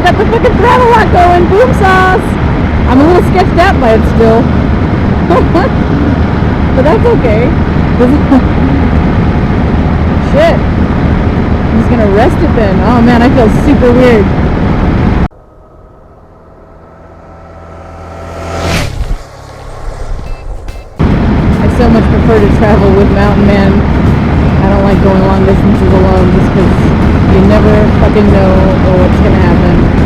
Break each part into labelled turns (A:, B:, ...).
A: got the fucking throttle lock going. Boom sauce. I'm a little sketched out by it still. But that's okay. Shit. I'm just gonna rest it then. Oh man, I feel super weird. I so much prefer to travel with Mountain Man. I don't like going long distances alone just because you never fucking know what's gonna happen.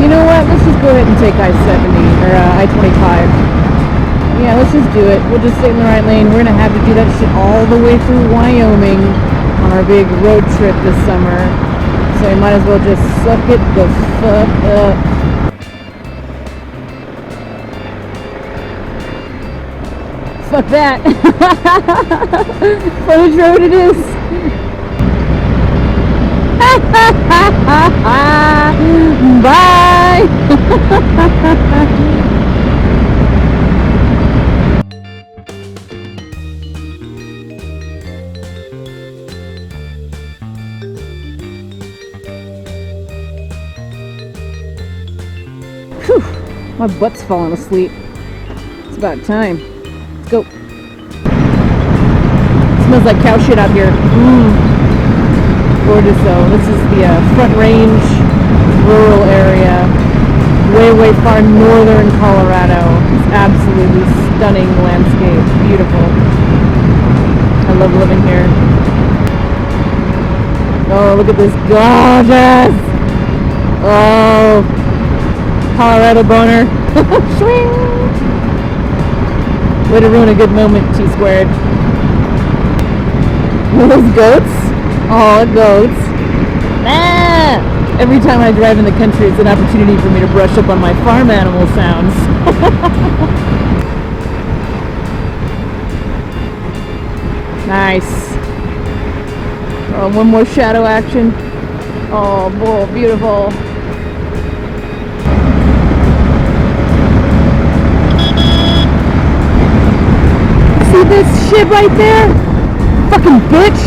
A: You know what? Let's just go ahead and take I-70 or I-25. Yeah, let's just do it. We'll just stay in the right lane. We're gonna have to do that shit all the way through Wyoming on our big road trip this summer. So we might as well just suck it the fuck up. Fuck that. Frontage road it is. Bye. Whew, my butt's falling asleep. It's about time. Let's go. It smells like cow shit out here. Gorgeous though. This is the Front Range rural area. Way far northern Colorado. It's absolutely stunning landscape. Beautiful. I love living here. Oh, look at this. Gorgeous! Oh, Colorado boner. Swing! Way to ruin a good moment, T-squared. Those goats? Oh, goats. Ah! Every time I drive in the country, it's an opportunity for me to brush up on my farm animal sounds. Nice. Oh, one more shadow action. Oh, boy, beautiful. See this shit right there? Fucking bitch!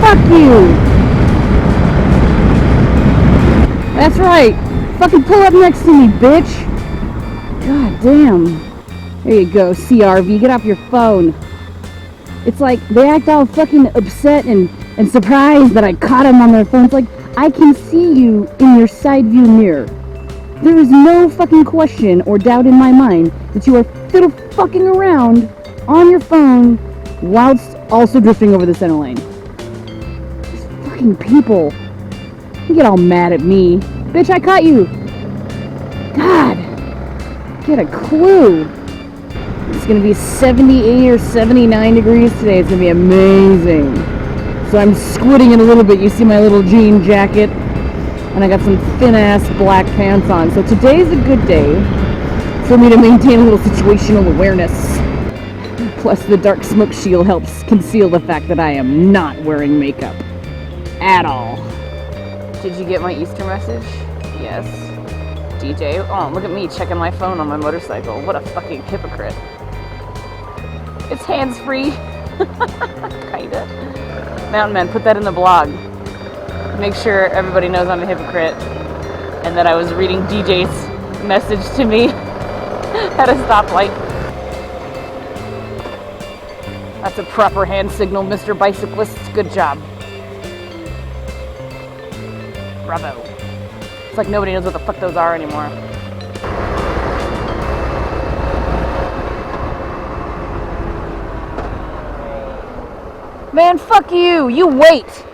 A: Fuck you! That's right. Fucking pull up next to me, bitch! God damn. There you go, CRV. Get off your phone. It's like they act all fucking upset and surprised that I caught them on their phones. Like, I can see you in your side view mirror. There is no fucking question or doubt in my mind that you are fiddle fucking around on your phone whilst also drifting over the center lane. These fucking people. You get all mad at me. Bitch, I caught you. God. Get a clue. It's going to be 78 or 79 degrees today. It's going to be amazing. So I'm squinting it a little bit. You see my little jean jacket. And I got some thin-ass black pants on. So today's a good day for me to maintain a little situational awareness. Plus the dark smoke shield helps conceal the fact that I am not wearing makeup. At all. Did you get my Easter message? Yes. DJ. Oh, look at me checking my phone on my motorcycle. What a fucking hypocrite. It's hands-free. Kinda. Mountain Man, put that in the blog. Make sure everybody knows I'm a hypocrite. And that I was reading DJ's message to me at a stoplight. That's a proper hand signal, Mr. Bicyclist. Good job. Bravo. It's like nobody knows what the fuck those are anymore. Man, fuck you. You wait.